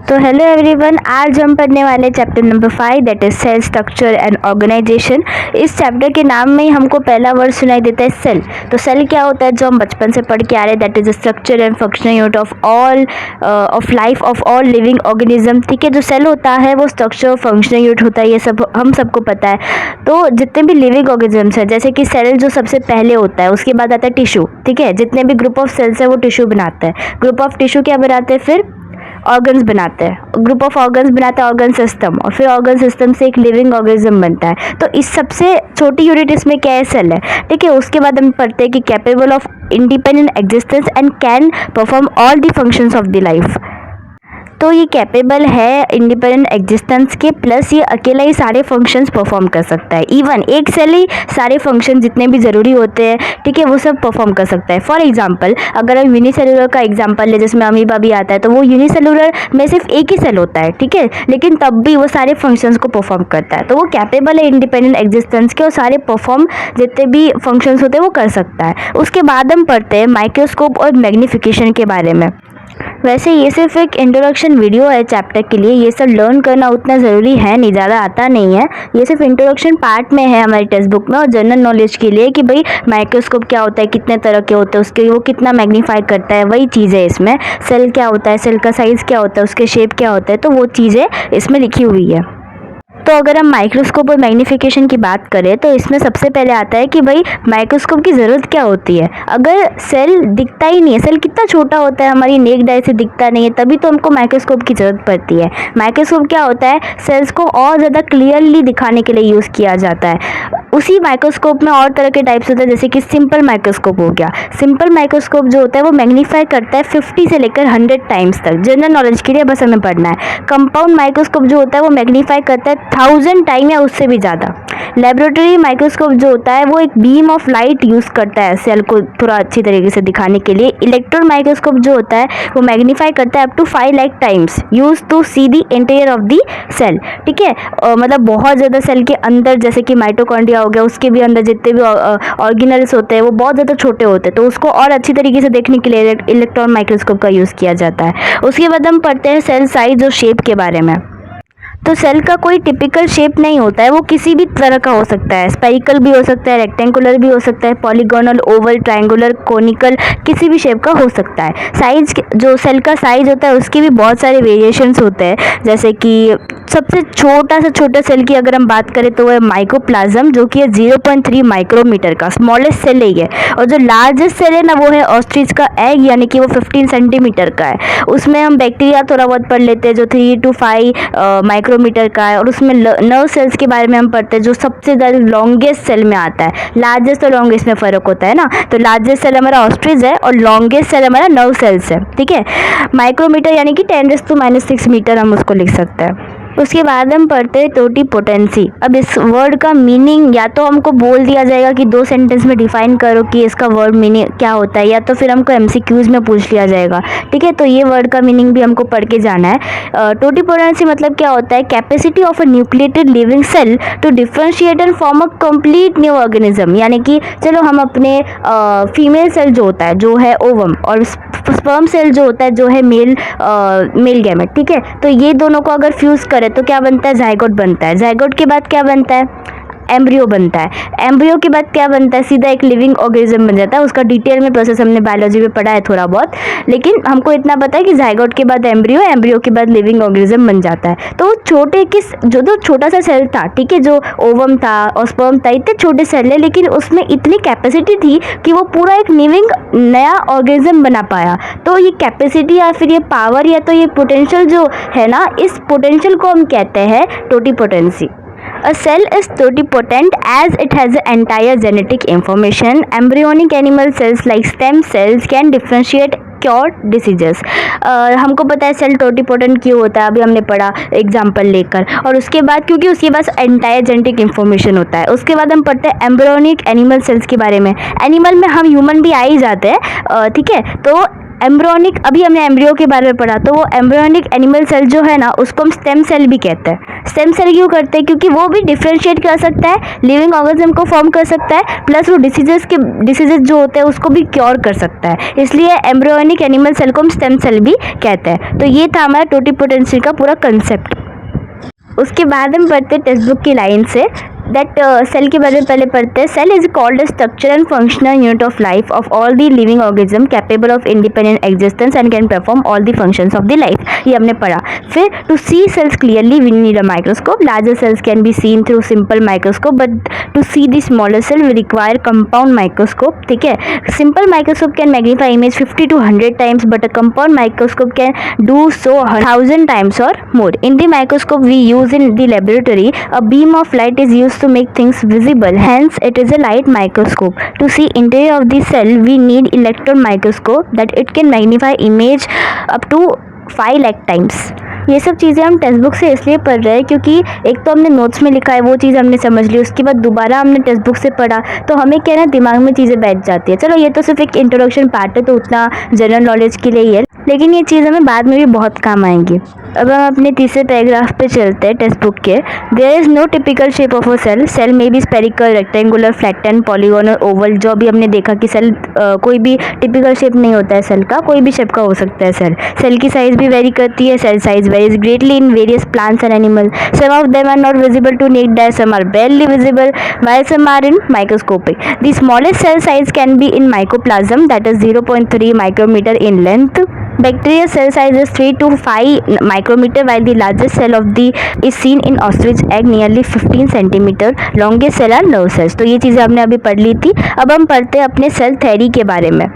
तो hello everyone, आज हम पढ़ने वाले chapter number 5 that is cell structure and organisation. इस चैप्टर के नाम में ही हमको पहला वर्ड सुनाई देता है सेल। तो सेल क्या होता है, जो हम बचपन से पढ़ के आ रहे हैं, that is the structure and functional unit of life of all living organism. ठीक है, जो सेल होता है वो स्ट्रक्चर फंक्शनल यूनिट होता है, ये सब हम सबको पता है। तो जितने भी लिविंग ऑर्गेनिजम्स है, जैसे कि सेल जो सबसे पहले होता है, उसके बाद आता है टिश्यू। ठीक है, जितने भी ग्रुप ऑफ सेल्स है वो टिश्यू बनाते हैं। ग्रुप ऑफ टिश्यू क्या बनाते हैं, फिर ऑर्गन्स बनाते हैं। ग्रुप ऑफ ऑर्गन्स बनाता है ऑर्गन सिस्टम, और फिर ऑर्गन सिस्टम से एक लिविंग ऑर्गेनिज्म बनता है। तो इस सबसे छोटी यूनिट इसमें क्या है, सेल है। ठीक है, उसके बाद हम पढ़ते हैं कि capable of independent existence and can perform all the functions of the life. तो ये कैपेबल है इंडिपेंडेंट एग्जिस्टेंस के, प्लस ये अकेला ही सारे फंक्शंस परफॉर्म कर सकता है। इवन एक सेल ही सारे फंक्शन जितने भी ज़रूरी होते हैं, ठीक है, वो सब परफॉर्म कर सकता है। फॉर एग्जांपल, अगर हम यूनिसेलुलर का एग्जांपल ले, जिसमें अमीबा भी आता है, तो वो यूनिसेलुलर में सिर्फ एक ही सेल होता है। ठीक है, लेकिन तब भी वो सारे फंक्शंस को परफॉर्म करता है। तो वो कैपेबल है इंडिपेंडेंट एग्जिस्टेंस के, और सारे परफॉर्म जितने भी फंक्शंस होते हैं वो कर सकता है। उसके बाद हम पढ़ते हैं माइक्रोस्कोप और मैग्नीफिकेशन के बारे में। वैसे ये सिर्फ एक इंट्रोडक्शन वीडियो है चैप्टर के लिए, ये सब लर्न करना उतना ज़रूरी है नहीं, ज़्यादा आता नहीं है। ये सिर्फ इंट्रोडक्शन पार्ट में है हमारी टेक्स्ट बुक में, और जनरल नॉलेज के लिए कि भाई माइक्रोस्कोप क्या होता है, कितने तरह के होते हैं उसके, वो कितना मैग्नीफाई करता है, वही चीज़ है इसमें। सेल क्या होता है, सेल का साइज़ क्या होता है, उसके शेप क्या होता है, तो वो चीज़ें इसमें लिखी हुई है। तो अगर हम माइक्रोस्कोप और मैग्नीफिकेशन की बात करें, तो इसमें सबसे पहले आता है कि भाई माइक्रोस्कोप की ज़रूरत क्या होती है। अगर सेल दिखता ही नहीं है, सेल कितना छोटा होता है, हमारी नेक्ड आई से दिखता नहीं है, तभी तो हमको माइक्रोस्कोप की ज़रूरत पड़ती है। माइक्रोस्कोप क्या होता है, सेल्स को और ज़्यादा क्लियरली दिखाने के लिए यूज़ किया जाता है। उसी माइक्रोस्कोप में और तरह के टाइप्स होते हैं, जैसे कि सिंपल माइक्रोस्कोप हो गया। सिंपल माइक्रोस्कोप जो होता है वो मैग्नीफाई करता है 50 से लेकर 100 टाइम्स तक। जनरल नॉलेज के लिए बस हमें पढ़ना है। कंपाउंड माइक्रोस्कोप जो होता है वो मैग्नीफाई करता है 1000 टाइम या उससे भी ज़्यादा। लेबोरेटरी माइक्रोस्कोप जो होता है वो एक बीम ऑफ लाइट यूज़ करता है सेल को थोड़ा अच्छी तरीके से दिखाने के लिए। इलेक्ट्रॉन माइक्रोस्कोप जो होता है वो मैग्नीफाई करता है up to 5 lakh times, use to see the interior of the cell. ठीक है, मतलब बहुत ज़्यादा सेल के अंदर, जैसे कि माइटोकॉन्ड्रिया हो गया, उसके भी अंदर जितने भी ऑर्गेनल्स होते हैं वो बहुत ज़्यादा छोटे होते हैं, तो उसको और अच्छी तरीके से देखने के लिए इलेक्ट्रॉन माइक्रोस्कोप का यूज़ किया जाता है। उसके बाद हम पढ़ते हैं सेल साइज और शेप के बारे में। तो सेल का कोई टिपिकल शेप नहीं होता है, वो किसी भी तरह का हो सकता है। स्पेरिकल भी हो सकता है, रेक्टेंगुलर भी हो सकता है, पॉलीगोनल, ओवल, ट्रायंगुलर, कोनिकल, किसी भी शेप का हो सकता है। साइज, जो सेल का साइज होता है उसके भी बहुत सारे वेरिएशंस होते हैं। जैसे कि सबसे छोटा से छोटा सेल की अगर हम बात करें तो वो है माइकोप्लाज्म, जो कि है 0.3 माइक्रोमीटर का, स्मॉलेस्ट सेल ही है। और जो लार्जेस्ट सेल है ना, वो है ऑस्ट्रिच का एग, यानी कि वो 15 सेंटीमीटर का है। उसमें हम बैक्टीरिया थोड़ा बहुत पढ़ लेते हैं, जो 3 to 5 माइक्रोमीटर का है। और उसमें नर्व सेल्स के बारे में हम पढ़ते हैं, जो सबसे ज़्यादा लॉन्गेस्ट सेल में आता है। लार्जेस्ट और लॉन्गेस्ट में फ़र्क होता है ना, तो लार्जेस्ट सेल हमारा ऑस्ट्रिच है और लॉन्गेस्ट सेल हमारा नर्व सेल्स है। ठीक है, माइक्रोमीटर यानी कि 10⁻⁻⁶ मीटर हम उसको लिख सकते हैं। उसके बाद हम पढ़ते हैं टोटीपोटेंसी। अब इस वर्ड का मीनिंग या तो हमको बोल दिया जाएगा कि 2 सेंटेंस में डिफाइन करो कि इसका वर्ड मीनिंग क्या होता है, या तो फिर हमको एमसीक्यूज में पूछ लिया जाएगा। ठीक है, तो ये वर्ड का मीनिंग भी हमको पढ़ के जाना है। टोटीपोटेंसी मतलब क्या होता है, capacity of a nucleated living cell to differentiate and form a complete new organism. यानी कि चलो हम अपने फीमेल सेल जो होता है, जो है ओवम, और स्पर्म सेल जो होता है, जो है मेल गैमेट। ठीक है, तो ये दोनों को अगर फ्यूज़ करें तो क्या बनता है, जाइगोट बनता है। जाइगोट के बाद क्या बनता है, एम्ब्रियो बनता है। एम्ब्रियो के बाद क्या बनता है, सीधा एक लिविंग ऑर्गेनिज्म बन जाता है। उसका डिटेल में प्रोसेस हमने बायोलॉजी में पढ़ा है थोड़ा बहुत, लेकिन हमको इतना पता है कि जाइगोट के बाद एम्ब्रियो, एम्ब्रियो के बाद लिविंग ऑर्गेनिज्म बन जाता है। तो छोटे जो छोटा सा सेल था, ठीक है, जो ओवम था और स्पर्म था, इतने छोटे सेल है, लेकिन उसमें इतनी कैपेसिटी थी कि वो पूरा एक लिविंग नया ऑर्गेनिज्म बना पाया। तो ये कैपेसिटी या फिर ये पावर या तो ये पोटेंशियल जो है ना, इस पोटेंशियल को हम कहते हैं totipotency. A cell is totipotent as it has the entire genetic information. Embryonic animal cells like stem cells can differentiate cure diseases. हमको पता है सेल टोटीपोटेंट क्यों होता है, अभी हमने पढ़ा एग्जाम्पल लेकर। और उसके बाद क्योंकि उसके पास एंटायर जेनेटिक इन्फॉर्मेशन होता है। उसके बाद हम पढ़ते हैं एम्ब्रियोनिक एनिमल सेल्स के बारे में। एनिमल में हम ह्यूमन भी आ ही जाते हैं, ठीक है। तो एम्ब्रियोनिक, अभी हमने एम्ब्रियो के बारे में पढ़ा, तो वो एम्ब्रियोनिक एनिमल सेल जो है ना उसको हम स्टेम सेल भी कहते हैं। स्टेम सेल क्यों करते हैं? क्योंकि वो भी डिफ्रेंशिएट कर सकता है, लिविंग ऑर्गेनिज्म को फॉर्म कर सकता है, प्लस वो डिसीजेज जो होते हैं उसको भी क्योर कर सकता है, इसलिए एम्ब्रियोनिक एनिमल सेल को हम स्टेम सेल भी कहते हैं। तो ये था हमारा टोटिपोटेंसी का पूरा कंसेप्ट। उसके बाद हम पढ़ते हैं टेक्स्ट बुक की लाइन से दैट सेल के बारे में पहले पढ़ते हैं। Cell is called structure and functional unit of life of all the living organism capable of independent existence and can perform all the functions of the life, ये हमने पढ़ा। फिर to see cells clearly we need a microscope, larger cells can be seen through simple microscope but to see the smaller cell we require compound microscope. ठीक है, simple microscope can magnify image 50 to 100 times but a compound microscope can do so 1000 times or more. In the microscope we use in the laboratory, a beam of light is used to make things visible, hence it is a light microscope. To see interior of the cell we need electron microscope that it can magnify image up to 5 lakh times. ये सब चीज़ें हम text book से इसलिए पढ़ रहे हैं क्योंकि एक तो हमने नोट्स में लिखा है वो चीज़ हमने समझ ली, उसके बाद दोबारा हमने टेक्स्ट बुक से पढ़ा तो हमें क्या है ना दिमाग में चीज़ें बैठ जाती है। चलो ये तो सिर्फ एक इंट्रोडक्शन पार्ट है तो उतना जनरल नॉलेज के लिए ही है, लेकिन ये चीज़ हमें बाद में भी बहुत काम आएंगी। अब हम अपने तीसरे पैराग्राफ पे चलते हैं टेक्स्ट बुक के। There is no typical shape of a cell, cell में भी spherical, rectangular, flatten, polygonal, oval. जो भी हमने देखा कि सेल कोई भी टिपिकल शेप नहीं होता है, सेल का कोई भी शेप का हो सकता है सेल। सेल की साइज भी वेरी करती है, cell size varies greatly in various plants and animal. Some of them are not visible to naked eye, some are barely visible while some are in microscopic. The smallest cell size can be in mycoplasm, that is 0.3 micrometer in length. Bacterial cell size is 3 to 5 micrometer while the largest cell of the is seen in ostrich egg nearly 15 centimeter. Longest cell are nerve cells. तो ये चीज़ें हमने अभी पढ़ ली थी। अब हम पढ़ते हैं अपने सेल थ्योरी के बारे में।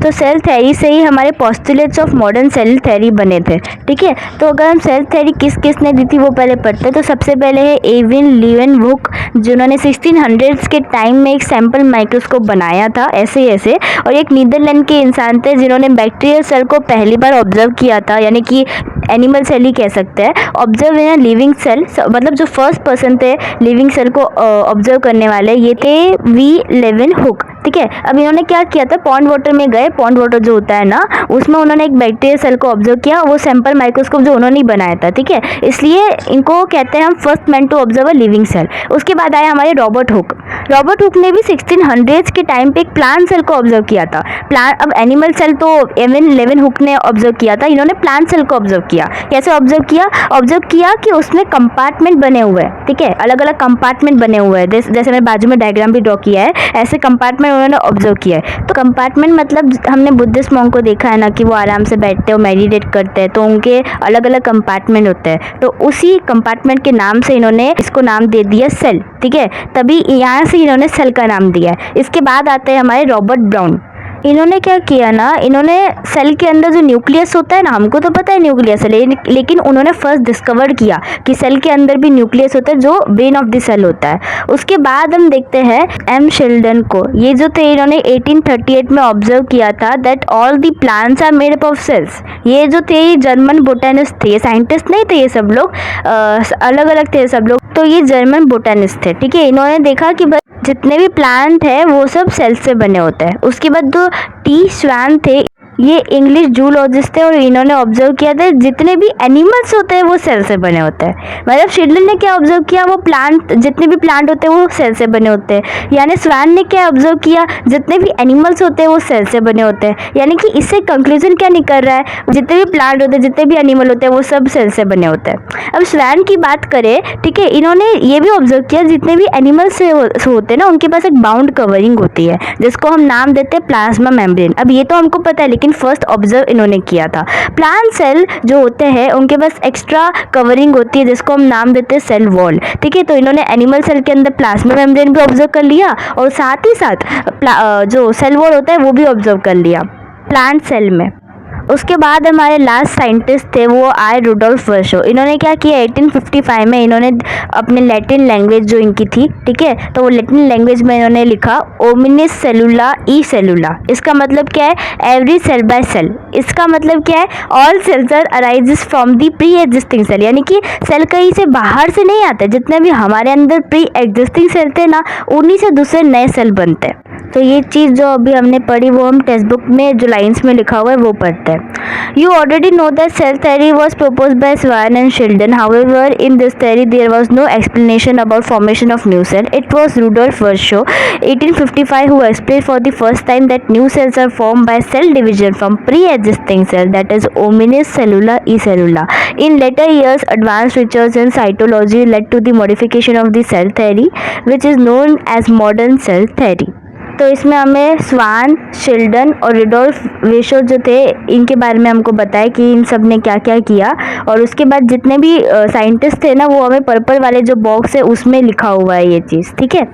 तो सेल थ्योरी से ही हमारे postulates of modern cell theory बने थे। ठीक है, तो अगर हम सेल थ्योरी किसने दी थी वो पहले पढ़ते हैं। तो सबसे पहले है एविन लीवेनवुक, जिन्होंने 1600s के टाइम में एक सैम्पल माइक्रोस्कोप बनाया था ऐसे। और एक नीदरलैंड के इंसान थे जिन्होंने बैक्टीरियल सेल को पहली बार ऑब्जर्व किया था, यानी कि एनिमल सेल ही कह सकते हैं। ऑब्जर्व इन लिविंग सेल, मतलब जो फर्स्ट पर्सन थे लिविंग सेल को ऑब्जर्व करने वाले, ये थे वी लेवेनहुक। ठीक है, अब इन्होंने क्या किया था, पॉन्ड वाटर में गए, पॉन्ड वाटर जो होता है ना उसमें उन्होंने एक बैक्टीरियल सेल को ऑब्जर्व किया, वो सैम्पल माइक्रोस्कोप जो उन्होंने ही बनाया था। ठीक है, इसलिए इनको कहते हैं हम first man to observe a living cell. उसके बाद आए हमारे रॉबर्ट हुक। रॉबर्ट हुक ने भी 1600s के टाइम पे एक प्लांट सेल को ऑब्जर्व किया था। अब एनिमल सेल तो एविन लेवेनहुक ने ऑब्जर्व किया था, इन्होंने प्लांट सेल को ऑब्जर्व किया। कैसे ऑब्जर्व किया कि उसमें कंपार्टमेंट बने हुए हैं। ठीक है, अलग अलग कंपार्टमेंट बने हुए हैं, जैसे मैंने बाजू में डायग्राम भी ड्रॉ किया है, ऐसे कंपार्टमेंट उन्होंने ऑब्जर्व किया है। तो कंपार्टमेंट मतलब हमने बुद्धिस्ट मॉन्क को देखा है ना कि वो आराम से बैठते हैं और मेडिटेट करते हैं, तो उनके अलग अलग कंपार्टमेंट होते हैं। तो उसी कंपार्टमेंट के नाम से इन्होंने इसको नाम दे दिया सेल। ठीक है, तभी यहाँ से इन्होंने सेल का नाम दिया है। इसके बाद आते हैं हमारे रॉबर्ट ब्राउन। इन्होंने क्या किया ना, इन्होंने सेल के अंदर जो न्यूक्लियस होता है ना, हमको तो पता है न्यूक्लियस है, लेकिन उन्होंने फर्स्ट डिस्कवर किया कि सेल के अंदर भी न्यूक्लियस होता है जो ब्रेन ऑफ द सेल होता है। उसके बाद हम देखते हैं एम शेल्डन को। ये जो थे इन्होंने 1838 में ऑब्जर्व किया था that all the plants are made up of cells. ये जो थे जर्मन बोटेनिस्ट थे, ये साइंटिस्ट नहीं थे, ये सब लोग अलग अलग थे सब लोग, तो ये जर्मन बोटेनिस्ट थे। ठीक है, इन्होंने देखा कि जितने भी प्लांट है वो सब सेल से बने होते हैं। उसके बाद जो टी स्वान थे, ये इंग्लिश जूलॉजिस्ट थे और इन्होंने ऑब्जर्व किया था जितने भी एनिमल्स होते हैं वो सेल से बने होते हैं। मतलब शेल्डन ने क्या ऑब्जर्व किया, वो प्लांट जितने भी प्लांट होते हैं वो सेल से बने होते हैं। यानी स्वान ने क्या ऑब्जर्व किया, जितने भी एनिमल्स होते हैं वो सेल से बने होते हैं। यानी कि इससे कंक्लूजन क्या निकल रहा है, जितने भी प्लांट होते हैं, जितने भी एनिमल होते हैं वो सब सेल से बने होते हैं। अब स्वान की बात करें, ठीक है, इन्होंने ये भी ऑब्जर्व किया जितने भी एनिमल्स होते हैं ना उनके पास एक बाउंड कवरिंग होती है जिसको हम नाम देते हैं प्लाज्मा मेम्ब्रेन। अब ये तो हमको पता है, लेकिन फर्स्ट ऑब्जर्व इन्होंने किया था। प्लांट सेल जो होते हैं उनके पास एक्स्ट्रा कवरिंग होती है जिसको हम नाम देते हैं सेल वॉल। ठीक है, तो इन्होंने एनिमल सेल के अंदर प्लाज्मा मेम्ब्रेन भी ऑब्जर्व कर लिया और साथ ही साथ जो सेल वॉल होता है वो भी ऑब्जर्व कर लिया प्लांट सेल में। उसके बाद हमारे लास्ट साइंटिस्ट थे वो आए रुडोल्फ वर्शो। इन्होंने क्या किया, 1855 में इन्होंने अपने लैटिन लैंग्वेज जो इनकी थी, ठीक है, तो वो लैटिन लैंग्वेज में इन्होंने लिखा ओमिनिस सेलुला ई सेलुला। इसका मतलब क्या है, एवरी सेल बाय सेल। इसका मतलब क्या है, all cells are arises from the pre existing cell. यानी कि सेल कहीं से बाहर से नहीं आते, जितने भी हमारे अंदर प्री एग्जिस्टिंग सेल थे ना उन्हीं से दूसरे नए सेल बनते हैं। तो ये चीज़ जो अभी हमने पढ़ी वो हम टेक्स्ट बुक में जो लाइंस में लिखा हुआ है वो पढ़ते हैं। You already know that cell theory was propose by Schwann and Schleiden, however in this theory there was no explanation about formation of new cell. It was Rudolf Virchow 1855 who explained for the first time that new cells are formed by cell division from pre-existing cell, that is hominis cellula e cellula. In later years, advanced research in cytology led to the modification of the cell theory, which is known as modern cell theory. तो इसमें हमें स्वान, शिल्डन और Rudolf वेशो जो थे इनके बारे में हमको बताया कि इन सब ने क्या क्या किया, और उसके बाद जितने भी साइंटिस्ट थे ना वो हमें पर्पल वाले जो बॉक्स है उसमें लिखा हुआ है ये चीज़, ठीक है।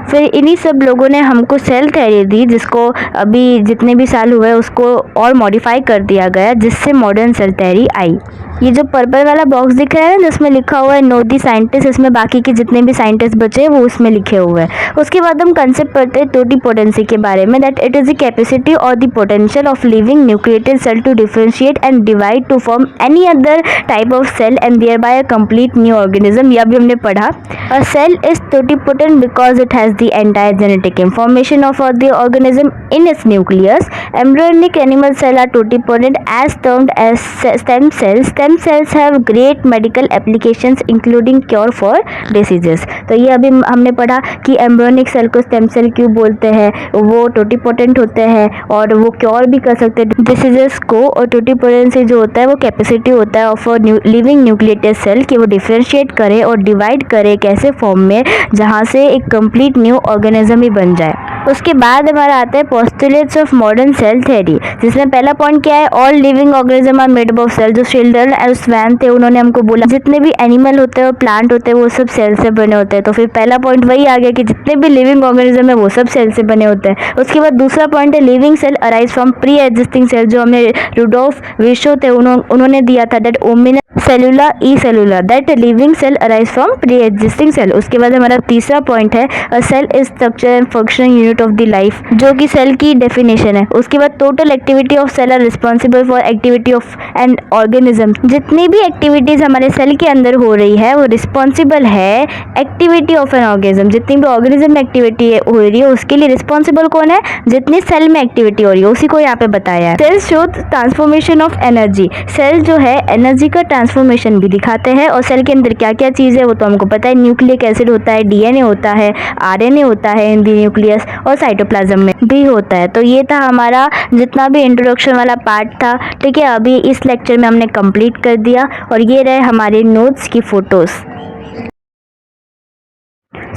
फिर इन्हीं सब लोगों ने हमको सेल थ्योरी दी जिसको अभी जितने भी साल हुए उसको और मॉडिफाई कर दिया गया जिससे मॉडर्न सेल थ्योरी आई। ये जो पर्पल वाला बॉक्स दिख रहा है ना जिसमें लिखा हुआ है नो दी साइंटिस्ट, इसमें बाकी के जितने भी साइंटिस्ट बचे वो उसमें लिखे हुए हैं। उसके बाद हम कंसेप्ट पढ़ते हैं टोटीपोटेंसी के बारे में, that it is the capacity और the potential of living nucleated cell to differentiate and divide to form any other type of cell and thereby a complete new organism. यह भी हमने पढ़ा। A cell is totipotent because it has the entire genetic information of the organism in its nucleus. Embryonic animal cells are totipotent as termed as stem cells. Stem cells have great medical applications including cure for diseases. तो ये अभी हमने पढ़ा कि embryonic cell को stem cell क्यों बोलते हैं, वो टोटीपोटेंट होते हैं और वो क्योर भी कर सकते हैं डिसीजेस को। और टोटीपोटेंसी जो होता है वो कैपेसिटी होता है ऑफ लिविंग न्यूक्लिएटेड सेल कि वो डिफरेंशिएट करे और डिवाइड करे एक ऐसे फॉर्म में जहाँ से एक कंप्लीट न्यू ऑर्गेनिज्म ही बन जाए। उसके बाद हमारा आता है postulates of modern cell theory, जिसमें पहला पॉइंट क्या है, all living organism are made up of cell. जो शिल्डन और स्वैन थे उन्होंने हमको बोला जितने भी एनिमल होते हैं और प्लांट होते हैं वो सब सेल से बने होते हैं। तो फिर पहला पॉइंट वही आ गया कि जितने भी लिविंग ऑर्गेनिज्म है वो सब सेल से बने होते हैं। उसके बाद दूसरा पॉइंट है living cell arise from pre existing cell, जो हमें रुडोल्फ विशो थे उन्होंने दिया था, दैट ओमिनस सेलुला ई सेलुला, that living cell arise from pre existing cell. उसके बाद हमारा तीसरा पॉइंट है a cell is structure and functioning unit of the life, जो कि सेल की डेफिनेशन है। उसके बाद total activity of cell are responsible for activity of an organism. जितनी भी एक्टिविटीज हमारे सेल के अंदर हो रही है वो रिस्पॉन्सिबल है एक्टिविटी ऑफ एन ऑर्गेनिज्म। जितनी भी ऑर्गेनिज्म में एक्टिविटी हो रही है उसके लिए रिस्पॉन्सिबल कौन है, जितनी सेल में एक्टिविटी हो रही है उसी को यहाँ पे बताया है। Cell show transformation of energy, cell जो है एनर्जी का ट्रांसफॉर्मेशन भी दिखाते हैं। और सेल के अंदर क्या क्या चीज़ है वो तो हमको पता है, न्यूक्लिक एसिड होता है, डीएनए होता है, आरएनए होता है इन दी न्यूक्लियस, और साइटोप्लाज्म में भी होता है। तो ये था हमारा जितना भी इंट्रोडक्शन वाला पार्ट था, ठीक है। अभी इस लेक्चर में हमने कंप्लीट कर दिया और ये रहे हमारे नोट्स की photos.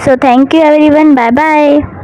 So thank you everyone, bye bye.